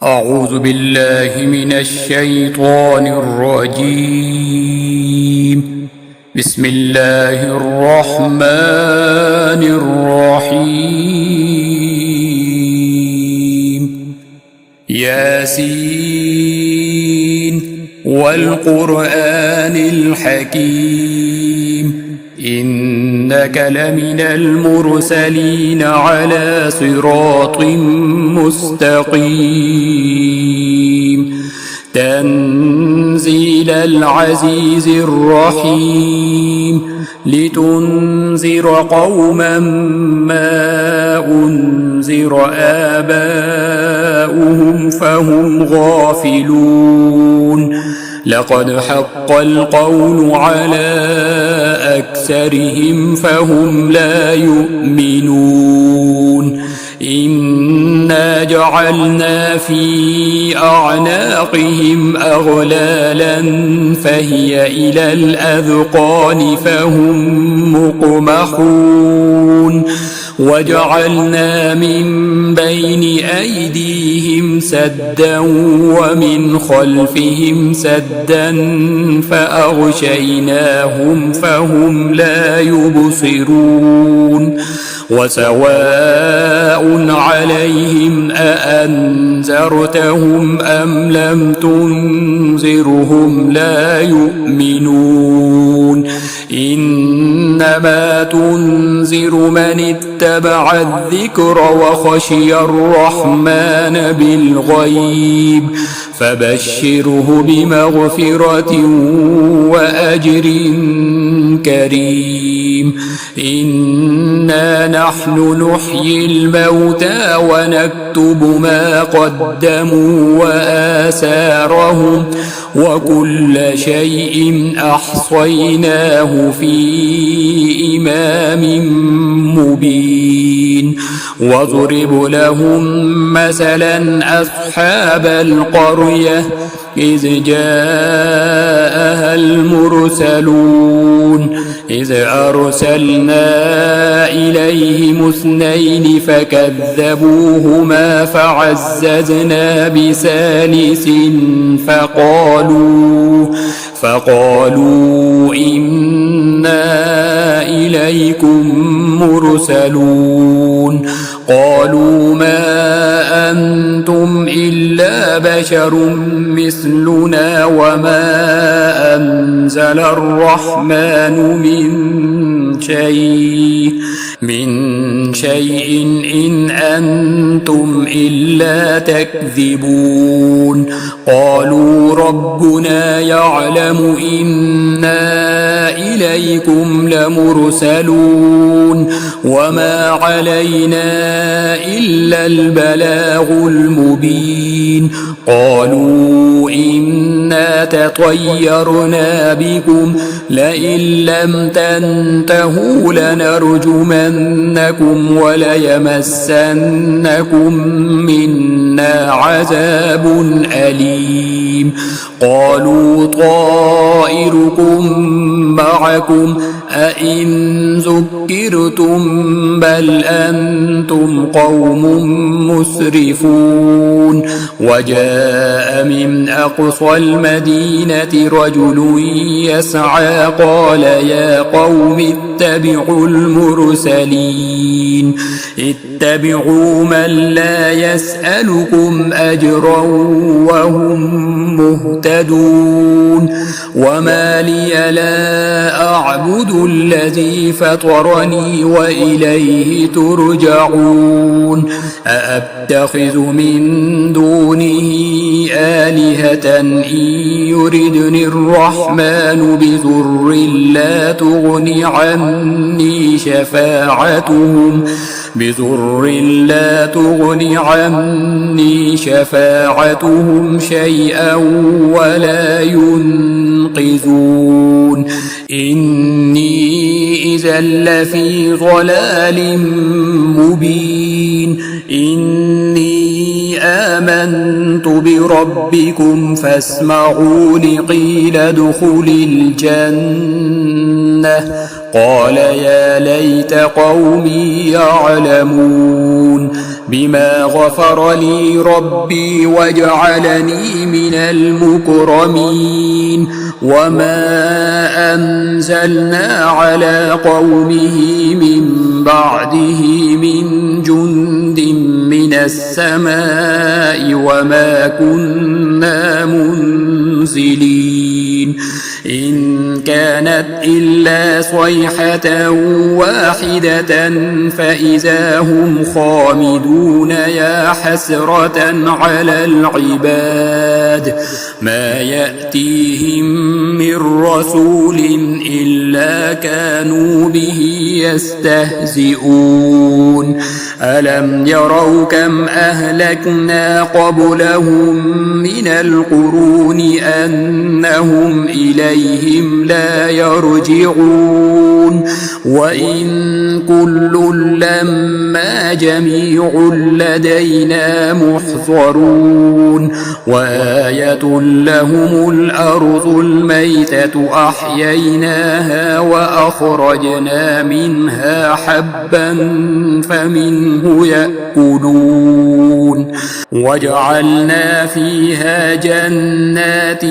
أعوذ بالله من الشيطان الرجيم. بسم الله الرحمن الرحيم. ياسين والقرآن الحكيم إنك لمن المرسلين على صراط مستقيم تنزيل العزيز الرحيم لتنذر قوما ما أنذر آباؤهم فهم غافلون لقد حق القول على أكثرهم فهم لا يؤمنون إنا جعلنا في أعناقهم أغلالا فهي إلى الأذقان فهم مقمحون وجعلنا من بين أيديهم سدا ومن خلفهم سدا فأغشيناهم فهم لا يبصرون وسواء عليهم أأنذرتهم أم لم تنذرهم لا يؤمنون إنما تنذر من اتبع الذكر وخشي الرحمن بالغيب فبشره بمغفرة وأجر كريم إنا نحن نحيي الموتى ونكتب ما قدموا وآثارهم وكل شيء أحصيناه في إمام مبين واضرب لهم مثلا أصحاب القرية إذ جاءها المرسلون إذ أرسلنا إليهم اثنين فكذبوهما فعززنا بثالث فقالوا إنا إليكم مرسلون قالوا ما أنتم إلا بشر مثلنا وما أنزل الرحمن من شيء إن أنتم إلا تكذبون قالوا ربنا يعلم إنا إليكم لمرسلون وما علينا إلا البلاغ المبين قالوا إنا تطيرنا بكم لئن لم تنتهوا لنرجمنكم وليمسنكم منا عذاب أليم قالوا طائركم معكم أئن ذكرتم بل أنتم قوم مسرفون وجاء من أقصى المدينة رجل يسعى قال يا قوم اتبعوا المرسلين اتبعوا من لا يسألكم أجرا وهم مهتدون وما لي لا أعبد الذي فطرني وإليه ترجعون أأتخذ من دونه آلهة إن يردني الرحمن بضر لا تغن عني شفاعتهم شيئا ولا ينقذون إني إذا لفي ضلال مبين إني آمنت بربكم فاسمعون قيل ادخل الجنة قال يا ليت قومي يعلمون بما غفر لي ربي وجعلني من المكرمين وما أنزلنا على قومه من بعده من جند من السماء وما كنا منزلين إن كانت إلا صيحة واحدة فإذا هم خامدون يا حسرة على العباد ما يأتيهم من رسول إلا كانوا به يستهزئون ألم يروا كم أهلكنا قبلهم من القرون أنهم إليهم لا يرجعون وإن كل لما جميع لدينا محضرون وآية لهم الأرض الميتة أحييناها وأخرجنا منها حبا فمنه يأكلون وجعلنا فيها جنات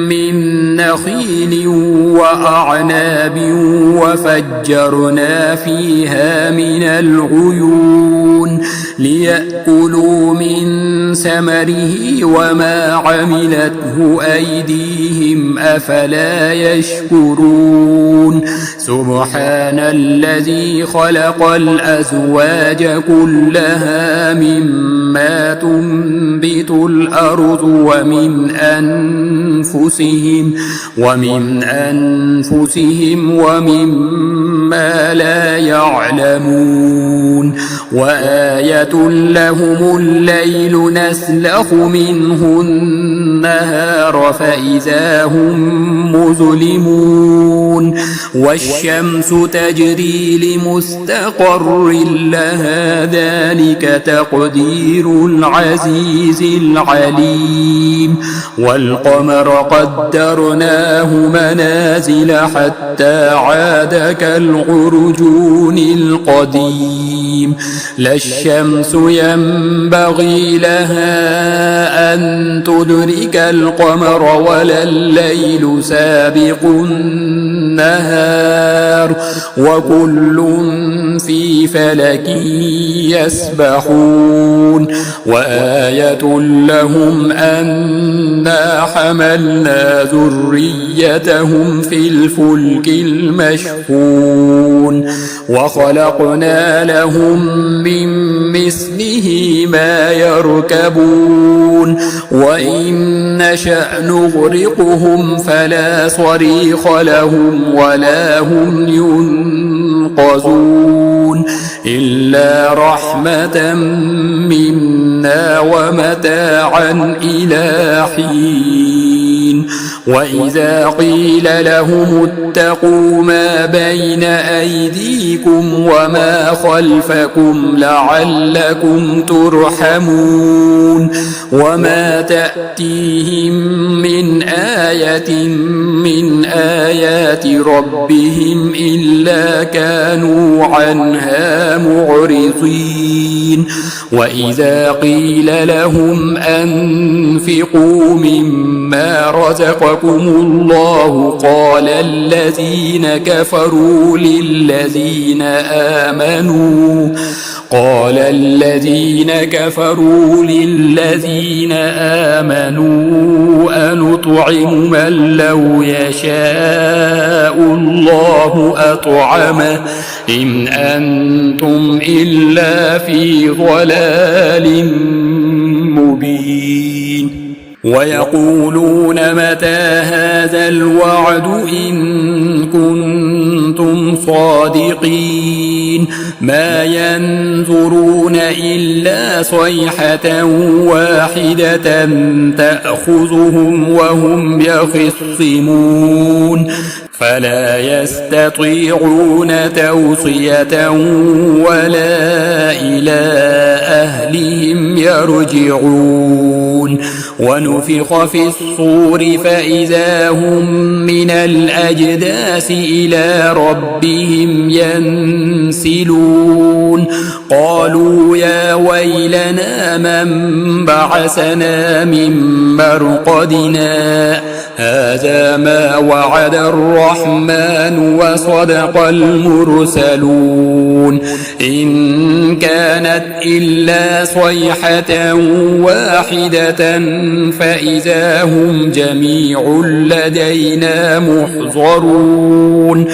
من نخيل وأعناب وفجرنا فيها من العيون ليأكلوا من ثمره وما عملته أيديهم أفلا يشكرون سبحان الذي خلق الأزواج كلها مما تنبت الأرض ومن أنفسهم ومما لا يعلمون وآية لهم الليل نسلخ منه النهار فإذا هم مظلمون والشمس تجري لمستقر لها ذلك تقدير العزيز العليم والقمر قدرناه منازل حتى عاد كالعرجون القديم لا الشمس ينبغي لها أن تدرك القمر ولا الليل سابق النهار وكل في فلك يسبحون وآية لهم أنا حملنا ذريتهم في الفلك المشحون وخلقنا لهم من مثله ما يركبون وإن نشأ نغرقهم فلا صريخ لهم ولا هم ينقذون إلا رحمة منا ومتاعا إلى حين وإذا قيل لهم اتقوا ما بين أيديكم وما خلفكم لعلكم ترحمون وما تأتيهم من آية من آيات ربهم إلا كانوا عنها معرضين وإذا قيل لهم أنفقوا مما رزقكم الله قال الذين كفروا للذين آمنوا أنطعم من لو يشاء الله أطعمه إن أنتم إلا في ضلال مبين ويقولون متى هذا الوعد إن كنتم صادقين ما ينظرون إلا صيحة واحدة تأخذهم وهم يخصمون فلا يستطيعون توصية ولا إلى أهلهم يرجعون ونفخ في الصور فإذا هم من الأجداث إلى ربهم ينسلون قالوا يا ويلنا من بعثنا من مرقدنا هذا ما وعد الرحمن وصدق المرسلون إن كانت إلا صيحة واحدة فإذا هم جميع لدينا محضرون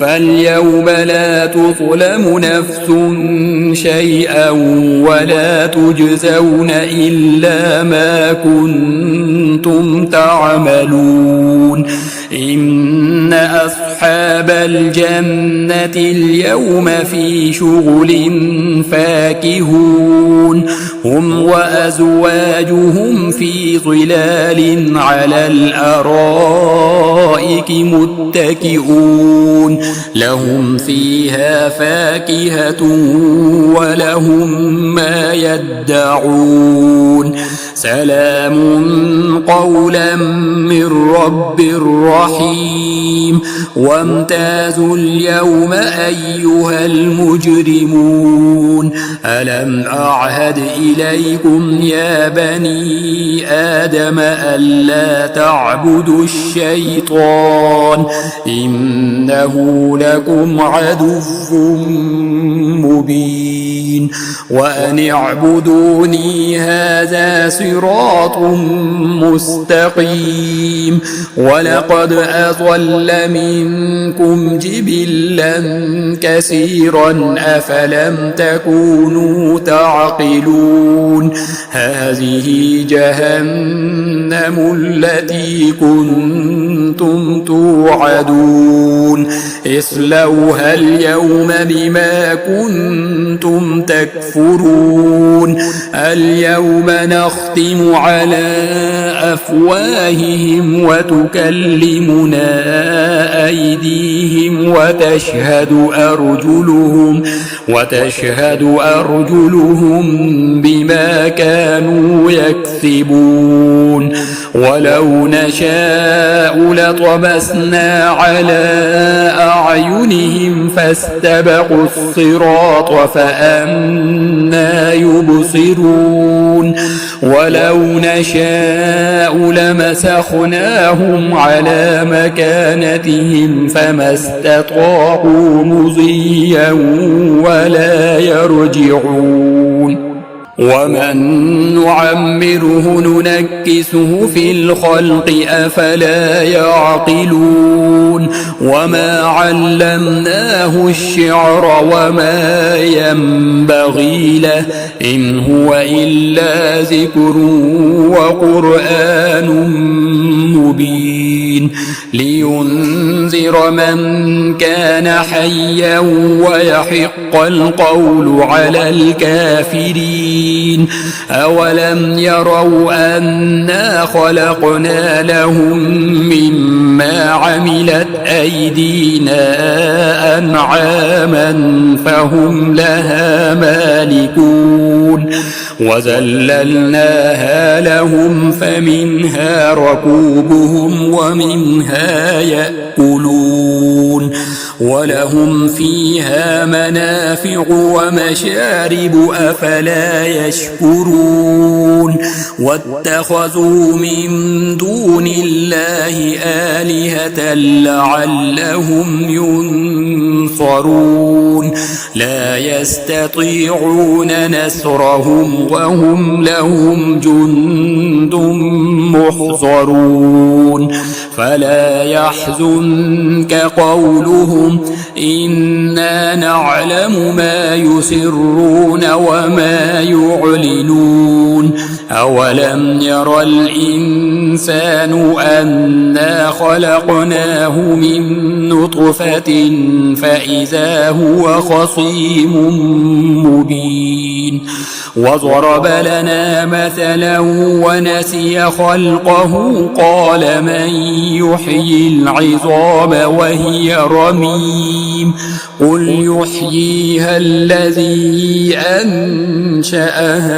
فاليوم لا تظلم نفس شيئا ولا تجزون إلا ما كنتم تعملون إن أصحاب الجنة اليوم في شغل فاكهون هم وأزواجهم في ظلال على الأرائك متكئون لهم فيها فاكهة ولهم ما يدعون سلام قولا من رب رحيم وامتازوا اليوم أيها المجرمون ألم أعهد إليكم يا بني آدم ألا تعبدوا الشيطان إنه لكم عدو مبين وأن اعبدوني هذا صراط مستقيم ولقد أضل منكم جبلا كثيرا أفلم تكونوا تعقلون هذه جهنم التي كنتم توعدون اصلوها اليوم بما كنتم تكفرون اليوم نختم على أفواههم وتكلمنا أيديهم وتشهد أرجلهم بما كانوا يكسبون ولو نشاء لطمسنا على أعينهم فاستبقوا الصراط فأنى يبصرون ولو نشاء لمسخناهم على مكانتهم فما استطاعوا مضيا ولا يرجعون ومن نعمره ننكسه في الخلق أفلا يعقلون وما علمناه الشعر وما ينبغي له إن هو إلا ذكر وقرآن مبين لينذر من كان حيا ويحق القول على الكافرين أولم يروا أنا خلقنا لهم مما عملت أيدينا أنعاما فهم لها مالكون وذللناها لهم فمنها ركوبهم ومنها يأكلون ولهم فيها منافع ومشارب أفلا يشكرون واتخذوا من دون الله آلهة لعلهم ينصرون لا يستطيعون نصرهم وهم لهم جند محضرون فلا يحزنك قولهم إنا نعلم ما يسرون وما يعلنون أولم ير الإنسان أنا خلقناه من نطفة فإذا هو خصيم مبين وضرب لنا مثلا ونسي خلقه قال من يحيي العظام وهي رميم قل يحييها الذي أنشأها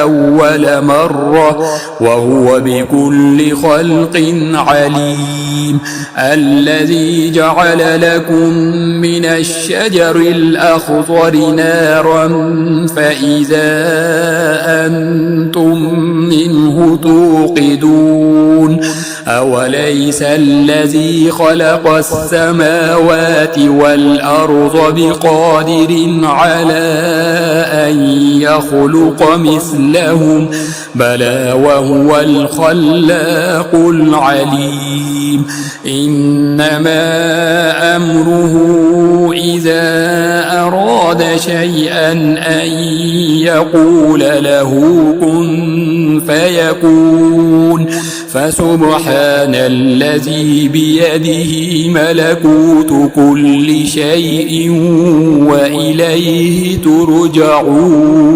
أول أول مرة وهو بكل خلق عليم. الذي جعل لكم من الشجر الأخضر نارا فإذا أنتم منه توقدون. أوليس الذي خلق السماوات والأرض بقادر على أن يخلق مثلهم بلى وهو الخلاق العليم. إنما أمره إذا أراد شيئا أن يقول له كن فيكون. فسبحان الذي بيده ملكوت كل شيء وإليه ترجعون.